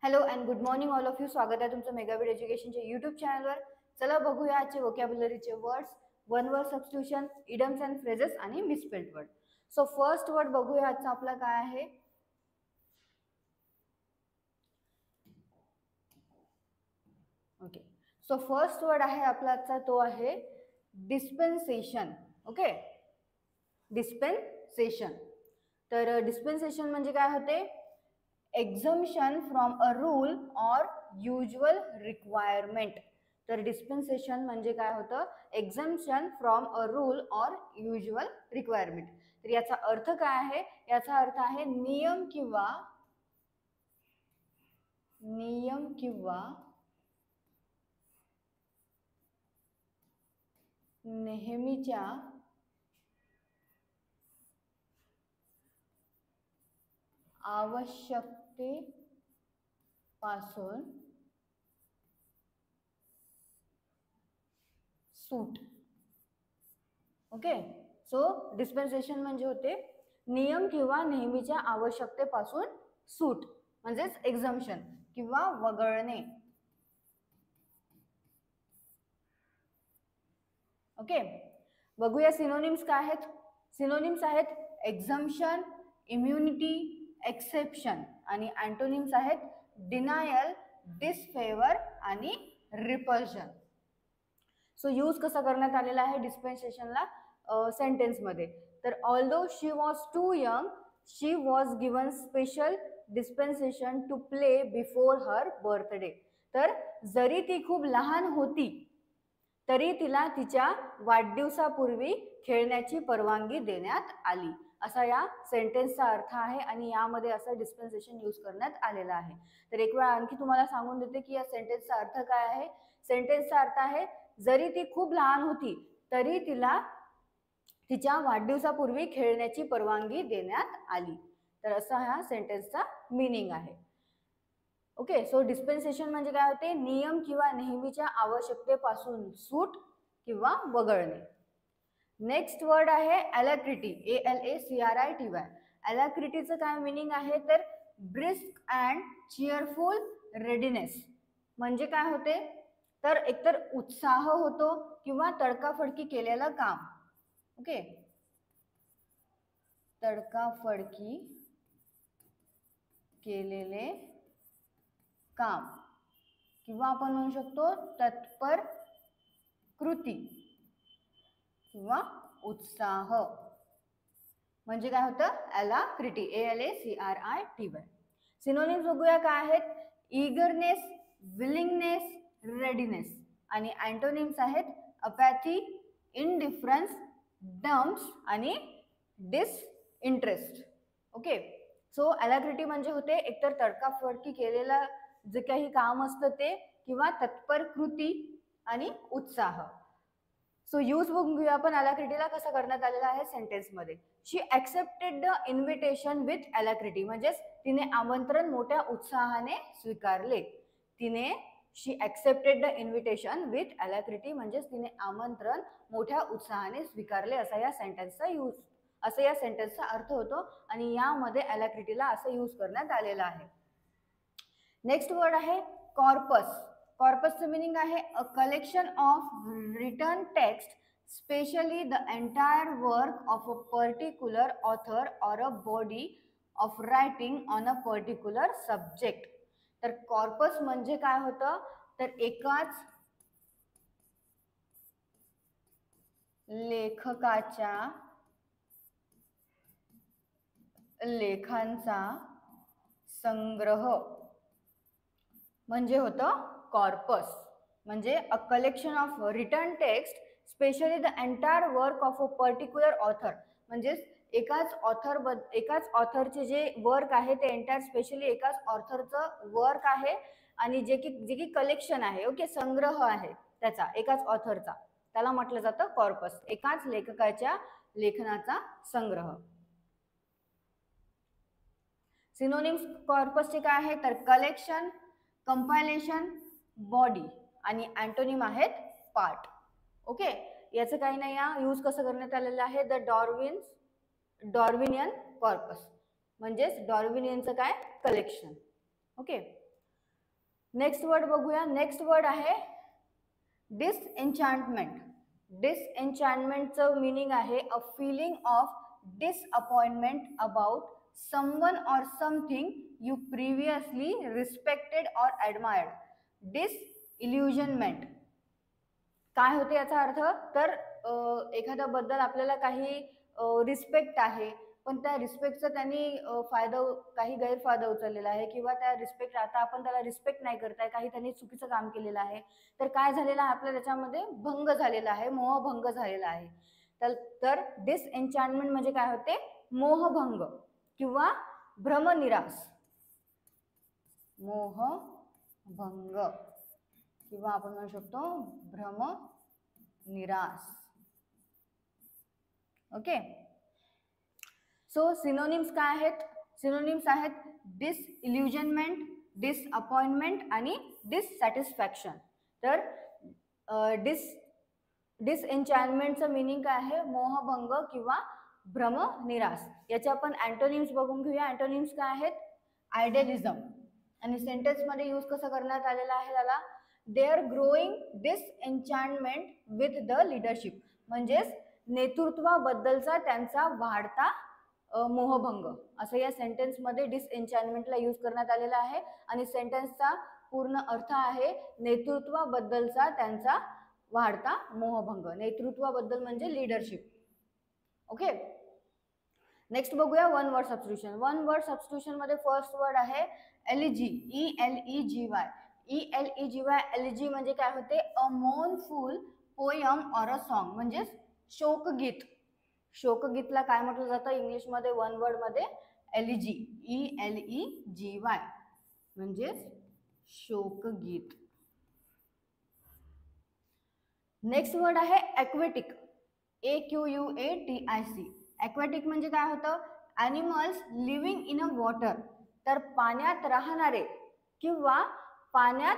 Hello and good morning all of you. स्वागत आहे तुमचं मेगाबीट एज्युकेशनच्या यूट्यूब चॅनलवर. चला बघूया आजचे वोकॅब्युलरीचे words, one word substitution, idioms and phrases आणि misspelled word. So first word बघूया आजचा आपला काय आहे. ओके, सो फर्स्ट वर्ड आहे आपला आजचा तो आहे डिस्पेन्सेशन. ओके, डिस्पेन्सेशन. तर डिस्पेन्सेशन म्हणजे काय होते? Exemption from a rule or usual requirement. तर डिस्पेन्सेशन म्हणजे काय होतं? Exemption from a rule or usual requirement. तर याचा अर्थ काय आहे? याचा अर्थ आहे नियम किंवा नेहमीच्या आवश्यकतेपासून सूट. ओके, सो डिस्पेन्सेशन म्हणजे होते नियम किंवा नेहमीच्या आवश्यकतेपासून सूट, म्हणजेच एक्झम्पशन किंवा वगळणे. ओके, बघूया सिनोनिम्स काय आहेत. सिनोनिम्स आहेत एक्झम्पशन, इम्युनिटी, एक्सेप्शन, आणि अँटोनिम्स आहेत डिनायल, डिसफेवर आणि रिपल्शन. सो यूज कसा करण्यात आलेला आहे डिस्पेन्सेशनला सेंटेन्स मध्ये? तर although she was too young, she was given special dispensation to play before her birthday. तर जरी ती खूप लहान होती तरी तिला तिच्या वाढदिवसापूर्वी खेळण्याची परवानगी देण्यात आली, असा या सेंटेन्सचा अर्थ आहे. आणि यामध्ये असं डिस्पेन्सेशन यूज करण्यात आलेला आहे. तर एक वेळा आणखी तुम्हाला सांगून देते की या सेंटेन्सचा अर्थ काय आहे. सेंटेन्सचा अर्थ आहे जरी ती खूप लहान होती तरी तिला तिच्या वाढदिवसापूर्वी खेळण्याची परवानगी देण्यात आली. तर असा हा सेंटेन्सचा मीनिंग आहे. ओके, सो डिस्पेन्सेशन म्हणजे काय होते? नियम किंवा नेहमीच्या आवश्यकतेपासून सूट किंवा वगळणे. नेक्स्ट वर्ड आहे अलॅक्रिटी, ALACRITY. अलॅक्रिटीचं काय मीनिंग आहे? तर ब्रिस्क अँड चिअरफुल रेडीनेस. म्हणजे काय होते? तर एकतर उत्साह होतो किंवा तडकाफडकी केलेलं काम. ओके, तडकाफडकी केलेले काम किंवा आपण म्हणू शकतो तत्पर कृती किंवा उत्साह, म्हणजे काय होतं? Alacrity, ALACRITY. सिनोनिम्स बघूया काय आहेत. ईगरनेस, विलिंगनेस, रेडीनेस, आणि अँटोनिम्स आहेत अपॅथी, इनडिफरन्स, डम्प्स आणि डिसइंटरेस्ट. ओके, सो अलॅक्रिटी म्हणजे होते एकतर तडकाफडकी केलेलं जे काही काम असतं ते किंवा तत्पर कृती आणि उत्साह. सो यूज बघूया आपण अलॅक्रिटीला कसा करण्यात आलेला आहे सेंटेन्समध्ये. शी accepted the invitation with Alacrity, म्हणजेच तिने आमंत्रण मोठ्या उत्साहाने स्वीकारले. शी accepted the invitation with Alacrity म्हणजेच तिने आमंत्रण मोठ्या उत्साहाने स्वीकारले, असा या सेंटेन्सचा अर्थ होतो. आणि यामध्ये अलॅक्रिटीला असं यूज करण्यात आलेलं आहे. नेक्स्ट वर्ड आहे कॉर्पस. कॉर्पसचं मिनिंग आहे a collection of written text, specially the entire work of a particular author or a body of writing on a particular subject. तर कॉर्पस म्हणजे काय होतं? तर एकाच लेखकाच्या लेखांचा संग्रह म्हणजे होतं कॉर्पस. म्हणजे a collection of written text, specially the entire work of a particular author, म्हणजे एकाच ऑथरचे जे वर्क आहे ते एंटायर स्पेशली एकाच ऑथरचं वर्क आहे, आणि जे की कलेक्शन आहे, ओके, संग्रह आहे त्याचा एकाच ऑथरचा, त्याला म्हटलं जातं कॉर्पस, एकाच लेखकाच्या लेखनाचा संग्रह. सिनोनिम्स कॉर्पसचे काय आहे? तर कलेक्शन, कंपायलेशन, बॉडी, आणि अँटोनिम आहेत पार्ट. ओके, याचं काही नाही, या यूज कसं करण्यात आलेलं आहे? द डॉर्विनियन कॉर्पस, म्हणजेच डॉर्विनियनचं काय? कलेक्शन. ओके, नेक्स्ट वर्ड बघूया. नेक्स्ट वर्ड आहे डिसएन्चॅन्टमेंट. डिसएन्चॅन्टमेंटचं मिनिंग आहे a feeling of disappointment about someone or something you previously respected or admired. Disillusionment काय होते याचा अर्थ, तर एखाद्याबद्दल आपल्याला काही रिस्पेक्ट आहे, पण त्या रिस्पेक्टचा त्यांनी काही गैरफायदा उचललेला आहे, किंवा त्या रिस्पेक्ट आता आपण त्याला रिस्पेक्ट नाही करताय, काही त्यांनी चुकीचं काम केलेलं आहे, तर काय झालेलं आहे आपल्या त्याच्यामध्ये भंग झालेला आहे, मोहभंग झालेला आहे. तर डिसएन्चॅन्टमेंट म्हणजे काय होते, मोहभंग किंवा भ्रमनिरास. मोहभंग किंवा आपण म्हणू शकतो भ्रमनिरास. ओके. सो सिनोनिम्स काय आहेत? सिनोनिम्स आहेत डिसइल्युजनमेंट, डिसअपॉइंटमेंट आणि डिससॅटिस्फॅक्शन. तर डिसएन्चॅन्टमेंटचं मिनिंग काय आहे, मोहभंग किंवा भ्रमनिरास. याचे आपण अँटोनिम्स बघून घेऊया. अँटोनिम्स काय आहेत, आयडियलिझम. आणि सेंटेन्स मध्ये यूज कसं करण्यात आलेलं आहे त्याला, there growing disenchantment with the leadership, म्हणजेच नेतृत्वाबद्दलचा त्यांचा वाढता मोहभंग, असं या सेंटेन्स मध्ये डिसएन्चॅन्टमेंटला यूज करण्यात आलेला आहे. आणि सेंटेन्सचा पूर्ण अर्थ आहे नेतृत्वाबद्दलचा त्यांचा वाढता मोहभंग. नेतृत्वाबद्दल म्हणजे लिडरशिप. ओके. नेक्स्ट बघूया one word substitution. One word substitution मध्ये फर्स्ट वर्ड आहे एलिजी. ELEGY. ELEGY. एलिजी म्हणजे काय होते, अ मोurnful पोयम ऑर अ सॉन्ग, म्हणजे शोकगीत. शोकगीतला काय म्हटलं जातं इंग्लिश मध्ये, वन वर्ड मध्ये एलिजी. ELEGY म्हणजे शोकगीत. नेक्स्ट वर्ड आहे ॲक्वेटिक. AQUATIC. ॲक्वेटिक म्हणजे काय होतं, animals living in a water. तर पाण्यात राहणारे किंवा पाण्यात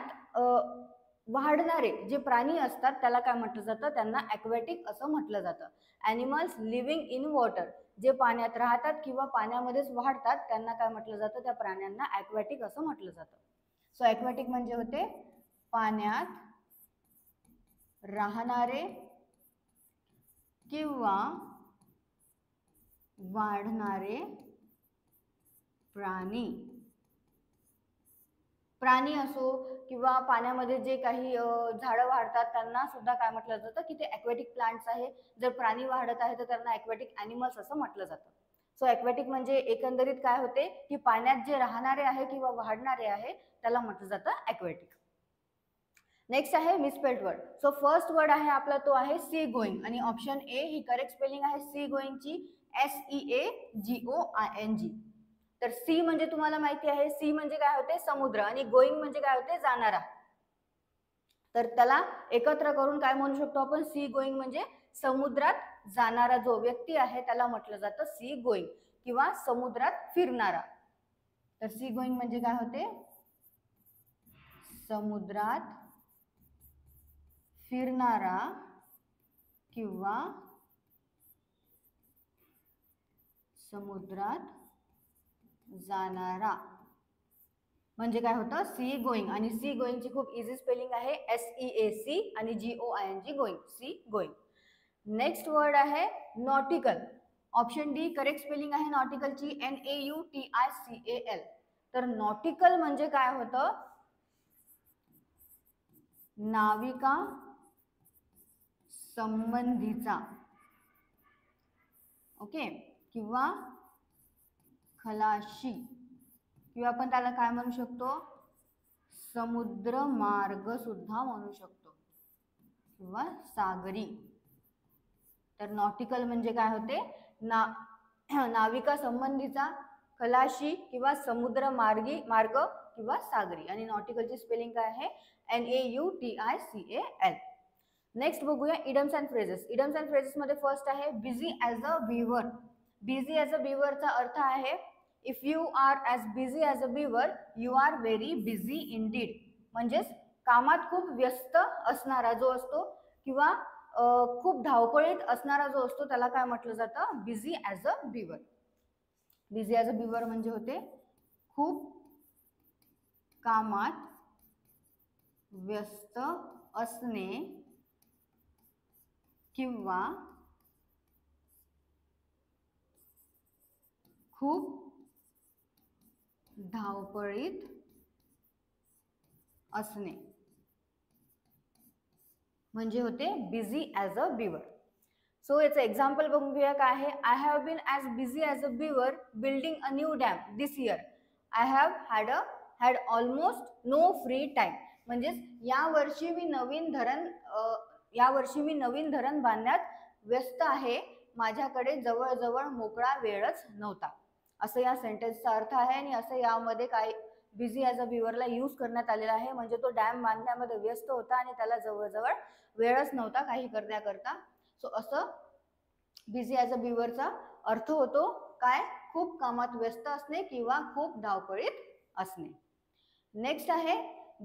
वाढणारे जे प्राणी असतात त्याला काय म्हटलं जातं, त्यांना ॲक्वेटिक असं म्हटलं जातं. ॲनिमल्स लिव्हिंग इन वॉटर, जे पाण्यात राहतात किंवा पाण्यामध्येच वाढतात त्यांना काय म्हटलं जातं, त्या प्राण्यांना ॲक्वेटिक असं म्हटलं जातं. सो ॲक्वेटिक म्हणजे होते पाण्यात राहणारे किंवा वाढणारे प्राणी. प्राणी असो किंवा पाण्यामध्ये जे काही झाडं वाढतात त्यांना सुद्धा काय म्हटलं जातं की ते ॲक्वेटिक प्लांट्स आहे. जर प्राणी वाढत आहे तर त्यांना ॲक्वेटिक ॲनिमल्स असं म्हटलं जातं. सो ॲक्वेटिक म्हणजे एकंदरीत काय होते की पाण्यात जे राहणारे आहे किंवा वाढणारे आहे त्याला म्हटलं जातं ॲक्वेटिक. नेक्स्ट आहे misspelled word. So first word आहे आपला तो आहे सी गोईंग, आणि option A he correct spelling आहे सी गोईंगची, SEAGOING. तर सी म्हणजे तुम्हाला माहिती आहे, सी म्हणजे काय होते समुद्र, आणि गोईंग म्हणजे काय होते जाणारा. तर त्याला एकत्र करून काय म्हणू शकतो आपण, सी गोईंग म्हणजे समुद्रात जाणारा जो व्यक्ती आहे त्याला म्हटलं जातं सी गोईंग किंवा समुद्रात फिरणारा. तर सी गोईंग म्हणजे काय होते, समुद्रात फिरणारा किंवा समुद्रात जाणारा म्हणजे काय होतं सी गोईंग. आणि सी गोईंगची खूप इझी स्पेलिंग आहे SEAC आणि GOING going, sea going. Next word आहे nautical. Option D correct spelling आहे नॉटिकलची, NAUTICAL. तर नॉटिकल म्हणजे काय होतं, नाविका संबंधीचा, ओके, किंवा खलाशी, किंवा आपण त्याला काय म्हणू शकतो, समुद्र मार्ग सुद्धा म्हणू शकतो किंवा सागरी. तर नॉटिकल म्हणजे काय होते, नाविका संबंधीचा, खलाशी किंवा समुद्र मार्ग किंवा सागरी. आणि नॉटिकलची स्पेलिंग काय आहे NAUTICAL. नेक्स्ट बघूया idioms and phrases. Idioms and phrases मध्ये फर्स्ट आहे busy as a beaver. Busy as a बीवरचा अर्थ आहे if you are as busy as a beaver you are very busy indeed. म्हणजेच कामात खूप व्यस्त असणारा जो असतो किंवा खूप धावपळीत असणारा जो असतो त्याला काय म्हटलं जातं, busy as a beaver. Busy as a beaver म्हणजे होते खूप कामात व्यस्त असणे किंवा खूप धावपळीत असणे म्हणजे होते busy as a beaver. So याचं एक्झाम्पल बघूया काय आहे. I have been as busy as a beaver building a new dam this year. I have had almost no free time. म्हणजेच यावर्षी मी नवीन धरण बांधण्यात व्यस्त आहे, माझ्याकडे जवळजवळ मोकळा वेळच नव्हता, असं या सेंटेन्सचा अर्थ आहे. आणि असं यामध्ये काय बिझी ॲज अ बिवरला यूज करण्यात आलेला आहे, म्हणजे तो डॅम बांधण्यामध्ये व्यस्त होता आणि त्याला जवळजवळ वेळच नव्हता काही करण्याकरता. सो असं बिझी ॲज अ बिवरचा अर्थ होतो काय, खूप कामात व्यस्त असणे किंवा खूप धावपळीत असणे. नेक्स्ट आहे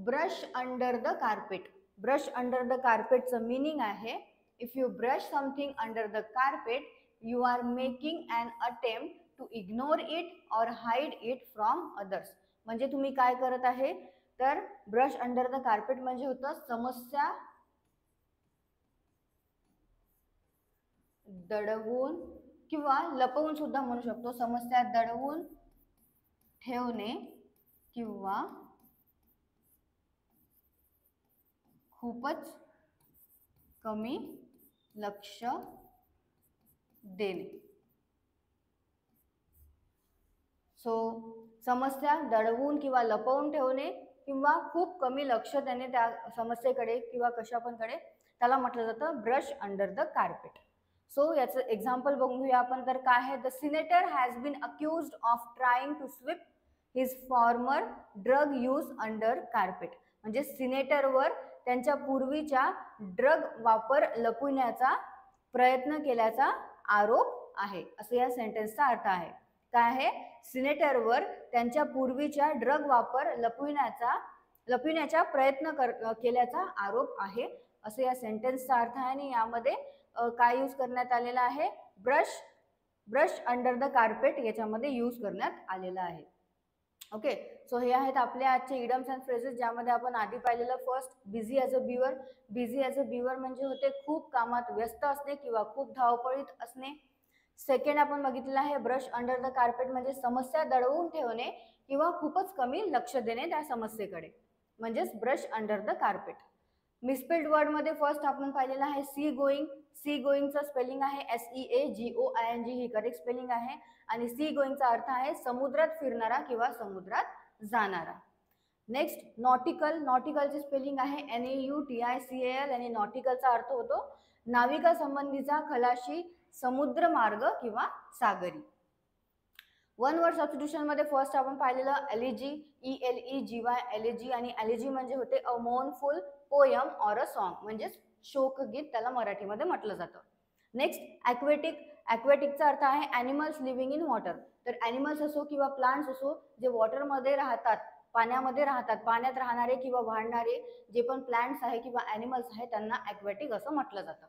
brush under the carpet. Brush under the कार्पेटचं मीनिंग आहे, if you brush something under the carpet you are making an attempt to ignore it or hide it from others. म्हणजे तुम्ही काय करत आहे तर ब्रश अंडर द कार्पेट म्हणजे होतं समस्या दडवून किंवा लपवून सुद्धा म्हणू शकतो. समस्या दडवून ठेवणे किंवा खूपच कमी लक्ष देणे. सो समस्या दडवून किंवा लपवून ठेवणे किंवा खूप कमी लक्ष देणे त्या समस्येकडे किंवा कशा पण कडे, त्याला म्हटलं जातं brush under the carpet. So याचं एक्झाम्पल बघूया आपण तर काय आहे. The senator has been accused of trying to sweep his former drug use under carpet. म्हणजे सिनेटरवर त्यांच्या पूर्वीच्या ड्रग वापर लपविण्याचा प्रयत्न केल्याचा आरोप आहे, असं या सेंटेन्सचा अर्थ आहे. काय आहे, सिनेटरवर त्यांच्या पूर्वीच्या ड्रग वापर लपविण्याचा प्रयत्न केल्याचा आरोप आहे, असं या सेंटेन्सचा अर्थ आहे. आणि यामध्ये काय यूज करण्यात आलेला आहे, ब्रश अंडर द कार्पेट याच्यामध्ये यूज करण्यात आलेला आहे. ओके, सो हे आहेत आपले आजचे इडम्स अँड फ्रेजेस, ज्यामध्ये आपण आधी पाहिलेलं first busy as a weaver. Busy as a weaver म्हणजे होते खूप कामात व्यस्त असणे किंवा खूप धावपळीत असणे. सेकंड आपण बघितलेलं आहे ब्रश अंडर द कार्पेट म्हणजे समस्या दडवून ठेवणे किंवा खूपच कमी लक्ष देणे त्या समस्येकडे, म्हणजेच brush under the carpet. Misspelled word मध्ये फर्स्ट आपण पाहिलेलं आहे सी गोईंग. सी गोईंगचं स्पेलिंग आहे SEAGOING, ही करेक्ट स्पेलिंग आहे. आणि सी गोईंगचा अर्थ आहे समुद्रात फिरणारा किंवा समुद्रात जाणारा. Next nautical. नॉटिकलची स्पेलिंग आहे NAUTICAL आणि नॉटिकलचा अर्थ होतो नाविका संबंधीचा खलाशी, समुद्र मार्ग किंवा सागरी. वन वर्ड सबस्टिट्यूशन मध्ये फर्स्ट आपण पाहिलेलं एलिजी, ELEGY एलिजी. आणि एलिजी म्हणजे होते a mournful poem or a song, म्हणजे शोकगीत त्याला मराठीमध्ये म्हटलं जातं. Next aquatic. ॲक्वेटिकचा अर्थ आहे ॲनिमल्स लिव्हिंग इन वॉटर. तर ॲनिमल्स असो किंवा प्लांट्स असो जे वॉटरमध्ये राहतात, पाण्यामध्ये राहतात, पाण्यात राहणारे किंवा वाढणारे जे पण प्लांट्स आहे किंवा ॲनिमल्स आहे त्यांना ॲक्वेटिक असं म्हटलं जातं.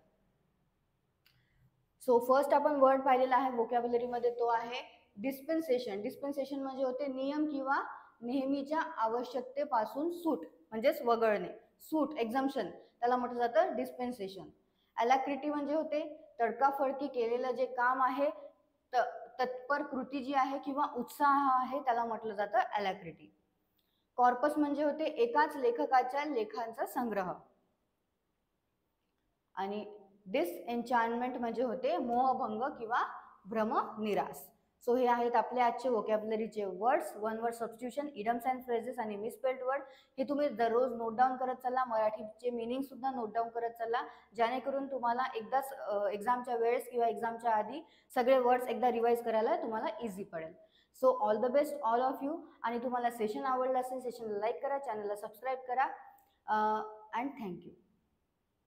सो फर्स्ट आपण वर्ड पाहिलेला आहे व्होकॅब्युलरीमध्ये, तो आहे डिस्पेन्सेशन. डिस्पेन्सेशन म्हणजे होते नियम किंवा नेहमीच्या आवश्यकतेपासून सूट, म्हणजेच वगळणे, सूट, एक्झम्पशन, त्याला म्हटलं जातं डिस्पेन्सेशन. अलॅक्रिटी म्हणजे होते तडकाफडकी केलेलं जे काम आहे, तत्पर कृती जी आहे किंवा उत्साह आहे त्याला म्हटलं जातं अलॅक्रिटी. कॉर्पस म्हणजे होते एकाच लेखकाच्या लेखांचा संग्रह. आणि डिसएन्चॅन्टमेंट म्हणजे होते मोहभंग किंवा भ्रमनिरास. सो हे आहेत आपले आजचे व्होकॅब्युलरीचे words. One word substitution, idioms and phrases आणि मिसस्पेल्ड वर्ड हे तुम्ही दररोज नोट डाऊन करत चला. मराठीचे मिनिंग सुद्धा नोट डाऊन करत चला, जेणेकरून तुम्हाला एकदाच एक्झामच्या वेळेस किंवा एक्झामच्या आधी सगळे वर्ड्स एकदा रिवाईज करायला तुम्हाला इझी पडेल. So all the best all of you. आणि तुम्हाला सेशन आवडलं असेल सेशनला लाईक करा, चॅनलला सबस्क्राईब करा अँड थँक्यू.